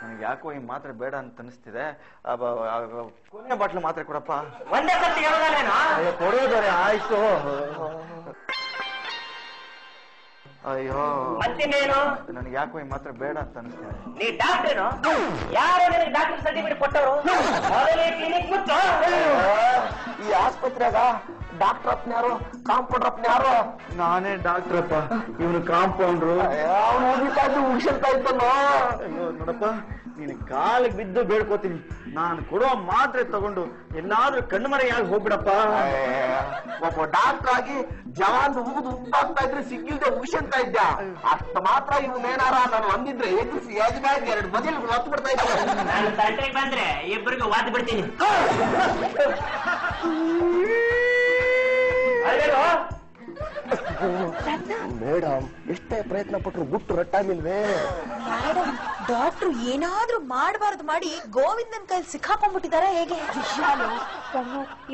ನನಗೆ ಯಾಕೋ ಈ ಮಾತ್ರೆ ಬೇಡ ಅಂತ ಅನಿಸ್ತಿದೆ. ಕೊನೆ ಬಾಟ್ಲು ಮಾತ್ರೆ ಕೊಡಪ್ಪ. ಒಂದೇ ಸರ್ತಿ ಹೇಳೋದೇನೋ ಕೊಡೋದಾರೆ. ಆಯ್ತು. ಅಯ್ಯೋ ಮತ್ತಿನ್ನೇನು? ನನಗೆ ಯಾಕೋ ಈ ಮಾತ್ರೆ ಬೇಡ ಅಂತ ಅನಿಸ್ತಿದೆ. ನೀ ಡಾಕ್ಟ್ರೇನು? ಯಾರು ನನಗೆ ಡಾಕ್ಟರ್ ಸರ್ಟಿಫಿಕೇಟ್ ಕೊಟ್ಟವರು? ಮೊದಲೇ ಕ್ಲಿನಿಕ್ ಮುಚ್ಚು. ಈ ಆಸ್ಪತ್ರೆಗ ಡಾಕ್ಟರ್ ಅಪ್ನ ಯಾರು, ಕಾಂಪೌಂಡರ್ ಅಪ್ನ ಯಾರು? ನಾನೇ ಡಾಕ್ಟ್ರಪ್ಪ, ಇವನು ಕಾಂಪೌಂಡ್ರು. ಅವನು ಉಗಿಸ್ತಾ ಇದ್ದಲ್ಲೋ. ನೋಡಪ್ಪ, ನೀನು ಕಾಲಿಗೆ ಬಿದ್ದು ಬೇಡ್ಕೋತೀನಿ, ನಾನು ಕೊಡೋ ಮಾತ್ರೆ ತಗೊಂಡು ಎಲ್ಲಾದ್ರೂ ಕಣ್ಮರೆಯಾಗಿ ಹೋಗ್ಬಿಡಪ್ಪ. ಒಬ್ಬ ಡಾಕ್ಟರ್ ಆಗಿ ಜವಾನ್ ಉಗಿದು ಉಂಟಾಗ್ತಾ ಇದ್ರೆ ಸಿಗ್ಗಿಲ್ದೆ ಉಗಿಸ್ತಾ ಇದ್ದ. ಅಷ್ಟ ಮಾತ್ರ ಇವನೇನಾರ ನಾನು ಅಂದಿದ್ರೆ ಎದುರಿಸಿ ಯಜಮಾನ್ 2 ಬದಿಲ್ ಒತ್ತು ಬಿಡ್ತಾ ಇದ್ದೆ. ನಾನು ತಂಟೆಗೆ ಬಂದ್ರೆ ಇಬ್ಬರಿಗೂ ವಾದ್ ಬಿಡ್ತೀನಿ. ಮೇಡಮ್, ಎಷ್ಟೇ ಪ್ರಯತ್ನ ಪಟ್ರು ಗುಟ್ಟು ರಟ್ಟಾಗಿಲ್ವೇ? ಮೇಡಮ್, ಡಾಕ್ಟ್ರು ಏನಾದ್ರೂ ಮಾಡಬಾರ್ದು ಮಾಡಿ ಗೋವಿಂದನ್ ಕೈಲಿ ಸಿಕ್ಕಾಕೊಂಡ್ಬಿಟ್ಟಿದಾರ ಹೇಗೆ?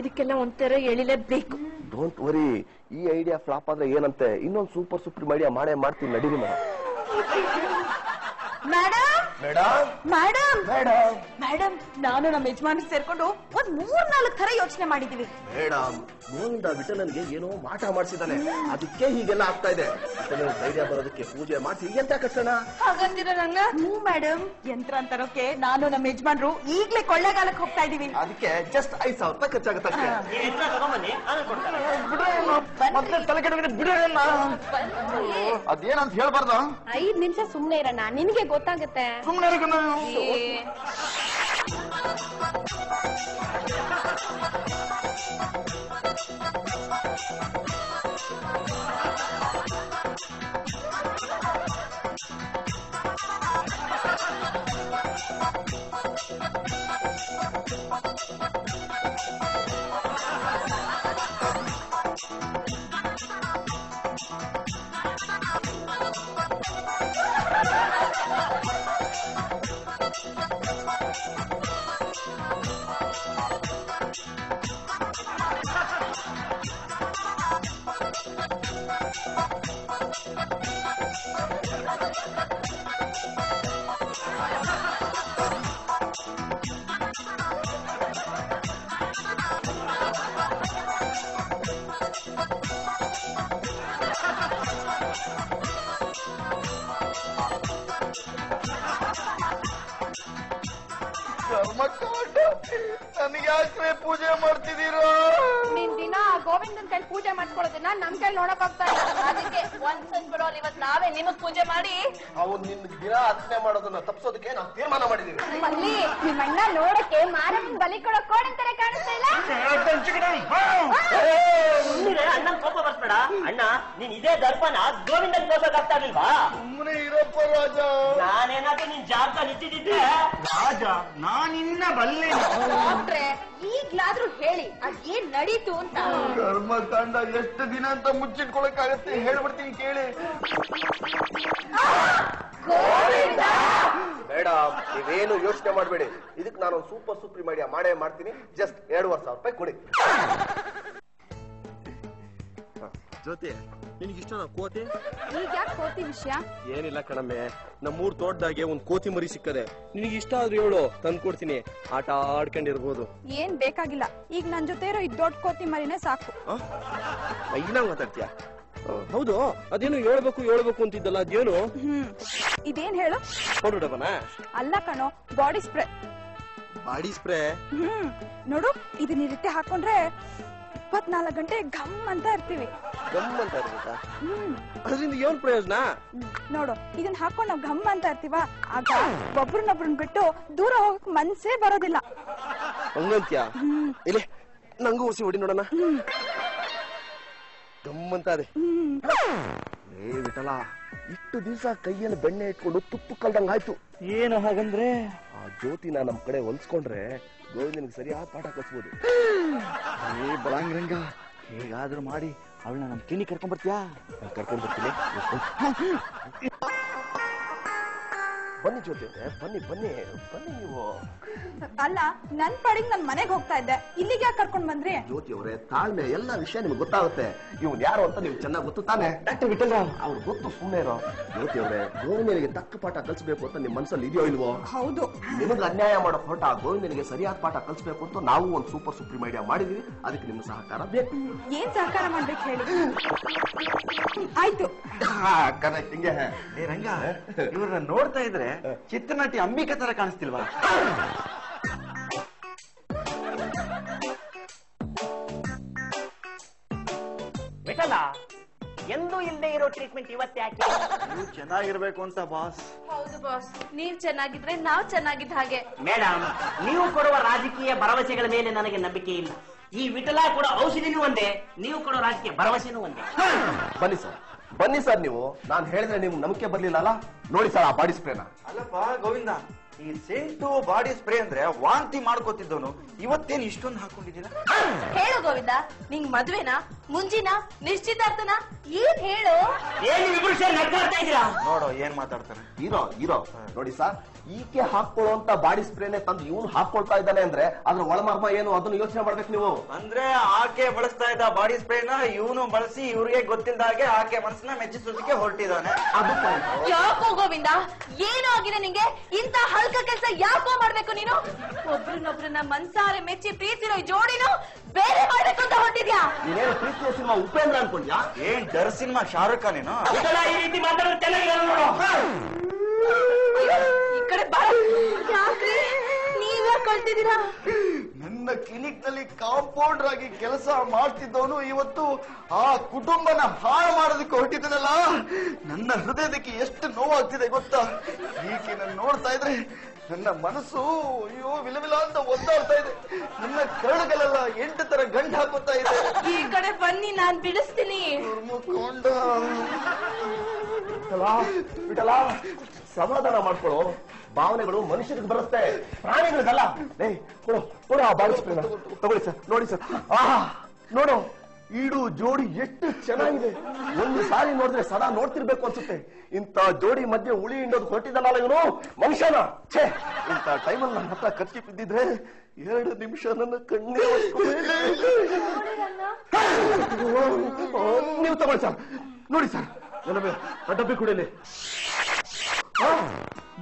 ಇದಕ್ಕೆಲ್ಲ ಒಂಥರ ಎಳಿಲೇಬೇಕು. ಡೋಂಟ್ ವರಿ, ಈ ಐಡಿಯಾ ಫ್ಲಾಪ್ ಆದ್ರೆ ಏನಂತೆ ಇನ್ನೊಂದು ಸೂಪರ್ ಐಡಿಯಾ ಮಾಡ್ತೀನಿ, ನಡೀರಿ madam. Madam madam madam madam madam, ನಾನು ನಮ್ಮ ಯಜಮಾನ ಸೇರ್ಕೊಂಡು ಒಂದ್ 3-4 ತರ ಯೋಚನೆ ಮಾಡಿದೀವಿ. ಮೇಡಮ್, ಗೋವಿಂದ ವಿಠಲನ್ಗೆ ಏನೋ ಮಾಟ ಮಾಡಿಸಿದಾನೆ, ಅದಕ್ಕೆ ಹೀಗೆಲ್ಲ ಆಗ್ತಾ ಇದೆ. ಧೈರ್ಯ ಬರೋದಕ್ಕೆ ಪೂಜೆ ಮಾಡಿಸಿ ಎಂತ ಕಟ್ಟೋಣ ಹಾಗಂತೀರ ನಂಗ? ಮೇಡಮ್, ಯಂತ್ರ ಅಂತರೋಕೆ ನಾನು ನಮ್ಮ ಯಜಮಾನ್ರು ಈಗ್ಲೇ ಕೊಳ್ಳೆಗಾಲಕ್ಕೆ ಹೋಗ್ತಾ ಇದೀವಿ. ಅದಕ್ಕೆ ಜಸ್ಟ್ 5,000 ರೂಪಾಯಿ ಖರ್ಚಾಗುತ್ತೆ. ತಗೊಂಬನ್ನಿ, ನಾನು ಕೊಡ್ತೇನೆ. ಮತ್ತೆ ತಲೆ ಕೆಡೋದ್ರೆ ಬಿಡೋಣ. ಅದೇನಂತ ಹೇಳ್ಬಾರ್ದು. 5 ನಿಮಿಷ ಸುಮ್ನೆ ಇರೋಣ, ನಿನಗೆ ಗೊತ್ತಾಗುತ್ತೆ. ಸುಮ್ಮನೆ ನನಗೆ ಯಾಕೆ ಪೂಜೆ ಮಾಡ್ತಿದ್ದೀರೋ? ನಿನ್ ದಿನ ಗೋವಿಂದನ್ ಕೈ ಪೂಜೆ ಮಾಡ್ಕೊಳ್ಳೋದನ್ನ ನಮ್ ಕೈ ನೋಡಕ್ ಆಗ್ತಾ ಇಲ್ಲ. ಅದಕ್ಕೆ ಒಂದ್ಸನ್ ಬಿಡೋಲ್, ಇವತ್ ನಾವೇ ನಿಮಗ್ ಪೂಜೆ ಮಾಡಿ ಅವ್ನು ನಿನ್ ದಿನ ಅರ್ಚನೆ ಮಾಡೋದನ್ನ ತಪ್ಪಿಸೋದಕ್ಕೆ ನಾವು ತೀರ್ಮಾನ ಮಾಡಿದೀವಿ. ಅಲ್ಲಿ ನಿಮ್ಮ ಅಣ್ಣ ನೋಡಕ್ಕೆ ಮಾರಮ್ಮನ್ ಬಲಿ ಕೊಡೋ ಕೋಣನ್ ತರ ಕಾಣಿಸ್ತಾ ಇಲ್ಲ. ಅಣ್ಣನ್ ಕೋಪ ಬರ್ಬೇಡ. ಅಣ್ಣ, ನೀನ್ ಇದೇ ದರ್ಪನ ಗೋವಿಂದನ್ ಕೋಪಕ್ಕಾಗ್ತಾ ಇಲ್ವಾ? ಸುಮ್ಮನೆ ಇರಪ್ಪ ರಾಜ. ನಾನೇನಾದ್ರೂ ನಿನ್ ಜಾಗದಲ್ಲಿ ಇಟ್ಟಿದ್ದೆ ರಾಜ, ನಾನಿನ್ನ ಬಲ್ಲೆ. ಡಾಕ್ಟ್ರೆ, ಈಗ್ಲಾದ್ರೂ ಹೇಳಿ ಅದೇನ್ ನಡೀತು ಅಂತ. ಕರ್ಮಕಾಂಡ ಎಷ್ಟು ದಿನ ಅಂತ ಮುಚ್ಚಿಟ್ಕೊಳಕ್ಕಾಗತ್ತೆ? ಹೇಳ್ಬಿಡ್ತೀನಿ ಕೇಳಿ. ಮೇಡಮ್, ನೀವೇನು ಯೋಚನೆ ಮಾಡಬೇಡಿ, ಇದಕ್ಕೆ ನಾನು ಸೂಪರ್ ಐಡಿಯಾ ಮಾಡ್ತೀನಿ. ಜಸ್ಟ್ 2,500 ರೂಪಾಯಿ ಕೊಡಿ. ಜೊತೆ ನಿನಗಿಷ್ಟ ಕೋತಿ? ಈಗ ಯಾಕೆ ಕೋತಿ ವಿಷಯ? ಏನಿಲ್ಲ ಕಣಮ್ಮೆ, ನಮ್ಮೂರ್ ತೋಟದಾಗೆ ಒಂದ್ ಕೋತಿ ಮರಿ ಸಿಕ್ಕದೆ. ನಿನಗೆ ಇಷ್ಟ ಆದ್ರೂ ಹೇಳು, ತಂದ್ಕೊಡ್ತೀನಿ, ಆಟ ಆಡ್ಕೊಂಡಿರ್ಬೋದು. ಏನ್ ಬೇಕಾಗಿಲ್ಲ, ಈಗ ನನ್ ಜೊತೆ ಇರೋ ಇದ್ ದೊಡ್ಡ ಕೋತಿ ಮರಿನೇ ಸಾಕು. ಐನಾ ಮಾತಾಡ್ತೀಯ? ಹೌದು, ಅದೇನು ಹೇಳ್ಬೇಕು ಅಂತಿದ್ದಲ್ಲ, ಅದೇನು? ಇದೇನ್ ಹೇಳು? ಕೊಡು ಡಬ್ಬನ. ಅಲ್ಲ ಕಣೋ, ಬಾಡಿ ಸ್ಪ್ರೇ. Body spray? ನೋಡು, ಇದನ್ನ ಈ ರೀತಿ ಹಾಕೊಂಡ್ರೆ 24 ಗಂಟೆ ಘಮ್ ಅಂತ ಇರ್ತೀವಿ. ಗಮ್ ಅಂತ ಇರ್ಬೇಕಾ? ಅದರಿಂದ ಏನ್ ಪ್ರಯೋಜನ? ನೋಡು, ಇದನ್ನ ಹಾಕೊಂಡ್ ನಾವ್ ಘಮ್ ಅಂತ ಇರ್ತೀವ, ಆಗ ಒಬ್ರನ್ನೊಬ್ರನ್ ಬಿಟ್ಟು ದೂರ ಹೋಗಕ್ ಮನ್ಸೇ ಬರೋದಿಲ್ಲ. ಹಂಗಂತ್ಯಾ? ಇಲ್ಲಿ ನಂಗೂ ಉಸಿ ಹೊಡಿ ನೋಡೋಣ. ಗಮ್ ಅಂತ ಅದೇ. ಏ ವಿಠಲ, ಇಷ್ಟು ದಿವಸ ಕೈಯಲ್ಲಿ ಬೆಣ್ಣೆ ಇಟ್ಕೊಂಡು ತುಪ್ಪ ಕಲ್ದಂಗ ಆಯ್ತು. ಏನು ಹಾಗಂದ್ರೆ? ಆ ಜ್ಯೋತಿನ ನಮ್ ಕಡೆ ಹೊಲ್ಸ್ಕೊಂಡ್ರೆ ಗೋವಿಂದನಿಗೆ ಸರಿಯಾದ ಪಾಠ ಕಲಿಸ್ಬೋದು. ಏ ಬಲಾಂಗ್ರಂಗ, ಹೇಗಾದ್ರೂ ಮಾಡಿ ಅವಳನ್ನ ನಮ್ ಕ್ಲಿನಿಕ್ ಕರ್ಕೊಂಡ್ ಬರ್ತೀಯಾ? ಕರ್ಕೊಂಡ್ ಬರ್ತೀನಿ. ಬನ್ನಿ ಜ್ಯೋತಿ ಅವ್ರೆ, ಬನ್ನಿ ಬನ್ನಿ ಬನ್ನಿ ನೀವು. ಅಲ್ಲ ನನ್ ಪಾಡಿಗೆ ನನ್ ಮನೆಗೆ ಹೋಗ್ತಾ ಇದ್ದೆ, ಇಲ್ಲಿಗೆ ಯಾಕೆ ಕರ್ಕೊಂಡ್ ಬಂದ್ರಿ? ಜ್ಯೋತಿ ಅವರೇ, ತಾಳ್ಮೆ, ಎಲ್ಲ ವಿಷಯ ನಿಮ್ಗೆ ಗೊತ್ತಾಗುತ್ತೆ. ಇವ್ನು ಯಾರು ಅಂತ ನಿಮ್ಗೆ ಚೆನ್ನಾಗಿ ಗೊತ್ತು ತಾನೆ? ಡಾಕ್ಟರ್ ವಿಠಲರಾವ್ ಅವ್ರು ಗೊತ್ತು, ಸುಮ್ಮನೆ ಇರೋ. ಜ್ಯೋತಿ ಅವರೇ, ಗೋವಿಂದನಿಗೆ ತಕ್ಕ ಪಾಠ ಕಲಿಸ್ಬೇಕು ಅಂತ ನಿಮ್ ಮನಸ್ಸಲ್ಲಿ ಇದೆಯೋ ಇಲ್ವೋ? ಹೌದು. ನಿಮಗೆ ಅನ್ಯಾಯ ಮಾಡೋ ಹೊರಟ ಗೋವಿಂದನಿಗೆ ಸರಿಯಾದ ಪಾಠ ಕಲಿಸ್ಬೇಕು ಅಂತ ನಾವು ಒಂದು ಸೂಪರ್ ಸುಪ್ರೀಂ ಐಡಿಯಾ ಮಾಡಿದೀವಿ. ಅದಕ್ಕೆ ನಿಮ್ಮ ಸಹಕಾರ ಬೇಕು. ಏನ್ ಸಹಕಾರ ಮಾಡ್ಬೇಕು ಹೇಳಿ? ಆಯ್ತು. ಕರೆಕ್ಟ್, ಹಿಂಗೆ. ಏ ರಂಗ, ಇವ್ರನ್ನ ನೋಡ್ತಾ ಇದ್ರೆ ಚಿತ್ರನಟಿ ಅಂಬಿಕಾ ತರ ಕಾಣಿಸ್ತಿಲ್ವಾ? ವಿಠಲ, ಎಂದೂ ಇಲ್ಲದೆ ಇರೋ ಟ್ರೀಟ್ಮೆಂಟ್ ಇವತ್ತೇ ಯಾಕೆ? ನೀವು ಚೆನ್ನಾಗಿರ್ಬೇಕು ಅಂತ ಬಾಸ್. ಹೌದು ಬಾಸ್, ನೀವ್ ಚೆನ್ನಾಗಿದ್ರೆ ನಾವ್ ಚೆನ್ನಾಗಿದ್ದ ಹಾಗೆ. ಮೇಡಮ್, ನೀವು ಕೊಡುವ ರಾಜಕೀಯ ಭರವಸೆಗಳ ಮೇಲೆ ನನಗೆ ನಂಬಿಕೆ ಇಲ್ಲ. ಈ ವಿಠಲ ಕೊಡೋ ಔಷಧಿನೂ ಒಂದೇ, ನೀವು ಕೊಡೋ ರಾಜಕೀಯ ಭರವಸೆನೂ ಒಂದೇ. ಬನ್ನಿ ಸರ್, ಬನ್ನಿ ಸರ್. ನೀವು ನಾನು ಹೇಳಿದ್ರೆ ನಿಮ್ಗೆ ನಂಬಿಕೆ ಬರ್ಲಿಲ್ಲ ಅಲ್ಲ? ನೋಡಿ ಸರ್ ಆ ಬಾಡಿ ಸ್ಪ್ರೇನ. ಅಲ್ಲಪ್ಪ ಗೋವಿಂದ, ಈ ಸೆಂಟು ಬಾಡಿ ಸ್ಪ್ರೇ ಅಂದ್ರೆ ವಾಂತಿ ಮಾಡ್ಕೋತಿದ್ದವನು ಇವತ್ತೇನು ಇಷ್ಟೊಂದು ಹಾಕೊಂಡಿದ್ದೀರಾ? ಹೇಳು ಗೋವಿಂದ, ನಿಂಗ್ ಮದ್ವೆನಾ, ಮುಂಜಿನ, ನಿಶ್ಚಿತಾರ್ಥನ, ಏನ್ ಹೇಳು? ಏನು ಇಬ್ರು ಸೇರಿ ನಡ್ಕೊಳ್ತಾ ಇದ್ದೀರಾ? ನೋಡೋ ಏನ್ ಮಾತಾಡ್ತಾರೆ. ಹೀರೋ ನೋಡಿ ಸರ್, ಈಕೆ ಹಾಕೊಳ್ಳುವಂತ ಬಾಡಿ ಸ್ಪ್ರೇನೆ ತಂದು ಇವನು ಹಾಕೊಳ್ತಾ ಇದ್ದಾನೆ ಅಂದ್ರೆ ಅದ್ರ ಒಳಮರ್ಮ ಏನು ಅದನ್ನು ಯೋಚನೆ ಮಾಡ್ಬೇಕು ನೀವು. ಅಂದ್ರೆ ಆಕೆ ಬಳಸ್ತಾ ಇದ್ದ ಬಾಡಿ ಸ್ಪ್ರೇನ ಇವನು ಬಳಸಿ ಇವ್ರಿಗೆ ಗೊತ್ತಿಲ್ಲದ ಹಾಗೆ ಆಕೆ ಮನಸ್ಸನ್ನ ಮೆಚ್ಚಿಸೋದಕ್ಕೆ ಹೊರಟಿದ್ದಾನೆ. ಅದು ಯಾಕೋ ಗೋವಿಂದ, ಏನೋ ಆಗಿದೆ ನಿಂಗೆ? ಇಂತ ಹಲ್ಕ ಕೆಲ್ಸ ಯಾಕೋ ಮಾಡ್ಬೇಕು ನೀನು? ಒಬ್ರನ್ನೊಬ್ರನ್ನ ಮನ್ಸಾರೆ ಮೆಚ್ಚಿ ಪ್ರೀತಿರೋ ಈ ಜೋಡಿನೂ ಬೇರೆ ಮಾಡ್ಬೇಕು ಅಂತ ಹೊರಟಿದ್ಯಾ? ನೀನೇನು ಪ್ರೀತಿಯ ಸಿನಿಮಾ ಉಪೇಂದ್ರ ಅನ್ಕೊಂಡ್ಯಾ? ಏನ್ ಡರ್ ಸಿನಿಮಾ ಶಾರುಖ್ ಖಾನ್ ಏನು? ವಿಠಲ, ಈ ರೀತಿ ಮಾತಾಡೋದು ಚೆನ್ನಾಗಿರಲ್ಲ ನೋಡು. ಈ ಕಡೆ ಬಾ. ಯಾಕ್ರಿ ನೀವ್ಯಾಕೆ ಕಳ್ತಿದ್ದೀರಾ? ನನ್ನ ಕ್ಲಿನಿಕ್ ನಲ್ಲಿ ಕಾಂಪೌಂಡರ್ ಆಗಿ ಕೆಲಸ ಮಾಡ್ತಿದ್ದವನು ಇವತ್ತು ಆ ಕುಟುಂಬನ ಹಾಳು ಮಾಡೋದಕ್ಕೆ ಹೊರಟಿದ್ದಾನಲ್ಲ. ನನ್ನ ಹೃದಯದಕ್ಕೆ ಎಷ್ಟು ನೋವಾಗ್ತಿದೆ ಗೊತ್ತಾ? ಈಕೆ ನನ್ನ ನೋಡ್ತಾ ಇದ್ರೆ ನನ್ನ ಮನಸ್ಸು ಅಯ್ಯೋ ವಿಲವಿಲ ಅಂತ ಒದ್ದಾಡ್ತಾ ಇದೆ. ನನ್ನ ಕರಳುಗಳೆಲ್ಲ 8 ತರ ಗಂಟು ಹಾಕೋತಾ ಇದೆ. ಈ ಕಡೆ ಬನ್ನಿ, ನಾನ್ ಬಿಡಿಸ್ತೀನಿ. ಮುಖಂಡ ಬಿಡಲ್ಲ, ಸಮಾಧಾನ ಮಾಡ್ಕೊಳ್ಳೋ. ಭಾವನೆಗಳು ಮನುಷ್ಯರಿಗೆ ಬರುತ್ತೆ, ಪ್ರಾಣಿಗಳಿಗಲ್ಲ. ಕೊಡು ಆ ಬಾಡಿ ಸ್ಪ್ರೇನ. ತಗೊಳ್ಳಿ ಸರ್, ನೋಡಿ ಸರ್. ನೋಡು, ಈಡು ಜೋಡಿ ಎಷ್ಟು ಚೆನ್ನಾಗಿದೆ. ಒಂದು ಸಾರಿ ನೋಡಿದ್ರೆ ಸದಾ ನೋಡ್ತಿರ್ಬೇಕು ಅನ್ಸುತ್ತೆ. ಇಂಥ ಜೋಡಿ ಮಧ್ಯೆ ಉಳಿ ಹಿಂಡೋದು ಹೊರಟಿದ್ದಲ್ಲ ಇವನು ಮನುಷ್ಯನ. ಛೇ, ಇಂಥ ಟೈಮಲ್ಲಿ ನನ್ನ ಹತ್ರ ಕಚ್ಚಿ ಬಿದ್ದಿದ್ರೆ 2 ನಿಮಿಷ ನನ್ನ ಕಣ್ಣೇ ನೀವು ತಗೊಳ್ಳಿ ಸರ್. ನೋಡಿ ಸರ್, ಡಬ್ಬಿ ಕುಡಿಯಲಿ.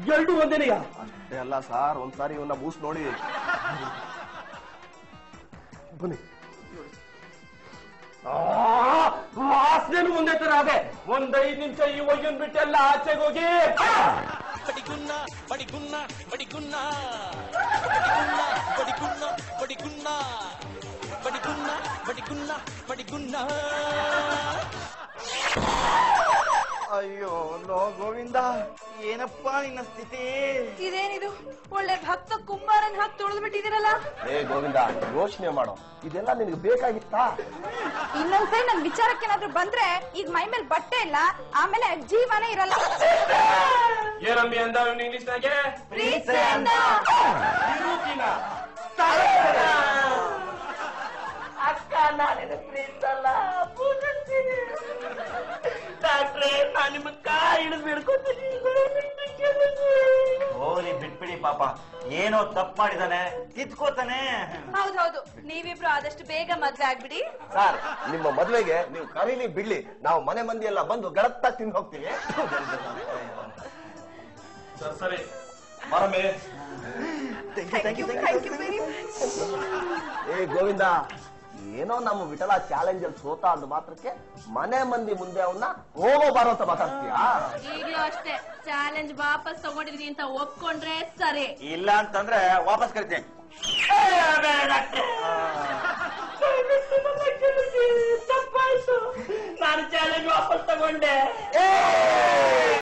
2 ಒಂದೇನೆಯಾ? ಅಷ್ಟೇ ಅಲ್ಲ ಸರ್, ಒಂದ್ಸಾರಿ ಇವನ್ನ ಬೂಸ್ ನೋಡಿ. ಬನ್ನಿ. ವಾಸನೆನು ಒಂದೇ ತರ ಅದೇ. 1-5 ನಿಮಿಷ ಈ ಒಯ್ಯನ್ ಬಿಟ್ಟೆಲ್ಲ ಆಚೆಗೆ ಹೋಗಿ. ಬಡಿಗುನ್ನ ಬಡಿಗುನ್ನ ಬಡಿಗುನ್ನ ಬಡಿಗುನ್ನ ಬಡಿಗುನ್ನ ಬಡಿಗುನ್ನ ಬಡಿಗುನ್ನ ಬಡಿಗುನ್ನ. ಅಯ್ಯೋ ನೋ ಗೋವಿಂದ, ಏನಪ್ಪಾ ನಿನ್ನ ಸ್ಥಿತಿ? ಇದೇನಿದು, ಒಳ್ಳೆ ಭಕ್ತ ಕುಂಬಾರನ್ ಹಾಕಿ ತುಳಿದು ಬಿಟ್ಟಿದ್ದೀರಲ್ಲ. ಏ ಗೋವಿಂದ, ಯೋಚನೆ ಮಾಡೋ, ಇದೆಲ್ಲ ನಿನಗೆ ಬೇಕಾಗಿತ್ತಾ? ಇನ್ನೊಂದ್ಸರಿ ನನ್ ವಿಚಾರಕ್ಕೇನಾದ್ರೂ ಬಂದ್ರೆ ಈಗ ಮೈ ಮೇಲೆ ಬಟ್ಟೆ ಇಲ್ಲ, ಆಮೇಲೆ ಜೀವನೇ ಇರಲ್ಲ. ಏನಮ್ಮಿ ಅಂದ ಇಂಗ್ಲಿಷ್ನಾಗೆ? ಅಕ್ಕ, ನಾನೇನು ಪ್ರೀತಲ್ಲ, ಪೂಜಿಸ್ತೀನಿ. ಡಾಕ್ಟ್ರೇ, ನಾನು ನಿಮ್ಮ ಕಾಲು ಹಿಡಿದು ಬಿಡ್ಕೊತೀನಿ. ಹೋಲಿ ಬಿಟ್ಬಿಡಿ ಪಾಪ, ಏನೋ ತಪ್ಪು ಮಾಡಿದಾನೆ, ತಿದ್ಕೋತಾನೆ. ಹೌದೌದು, ನೀವಿಬ್ರು ಆದಷ್ಟು ಬೇಗ ಮದ್ವೆ ಆಗ್ಬಿಡಿ. ಸರ್, ನಿಮ್ಮ ಮದುವೆಗೆ ನೀವು ಕರೀಲಿ ಬಿಡ್ಲಿ, ನಾವು ಮನೆ ಮಂದಿ ಎಲ್ಲ ಬಂದು ಗಳತ್ತ ತಿಂದು ಹೋಗ್ತೀವಿ. ಸರಿ ಬರಮೆ. ಏ ಗೋವಿಂದ, ಏನೋ ನಮ್ಮ ವಿಠಲ ಚಾಲೆಂಜ್ ಅಲ್ಲಿ ಸೋತ ಅಂದ ಮಾತ್ರಕ್ಕೆ ಮನೆ ಮಂದಿ ಮುಂದೆ ಅವನ್ನ ಹೋಗೋ ಬಾರೋ ಅಂತ ಮಾತಾಡ್ತೀಯಾ? ಈಗ್ಲೂ ಅಷ್ಟೇ, ಚಾಲೆಂಜ್ ವಾಪಸ್ ತಗೊಂಡಿದೀನಿ ಅಂತ ಒಪ್ಕೊಂಡ್ರೆ ಸರಿ, ಇಲ್ಲ ಅಂತಂದ್ರೆ ವಾಪಸ್ ಕರಿತೀನಿ. ತಪ್ಪಾಯ್ತು, ನಾನು ಚಾಲೆಂಜ್ ವಾಪಸ್ ತಗೊಂಡೆ.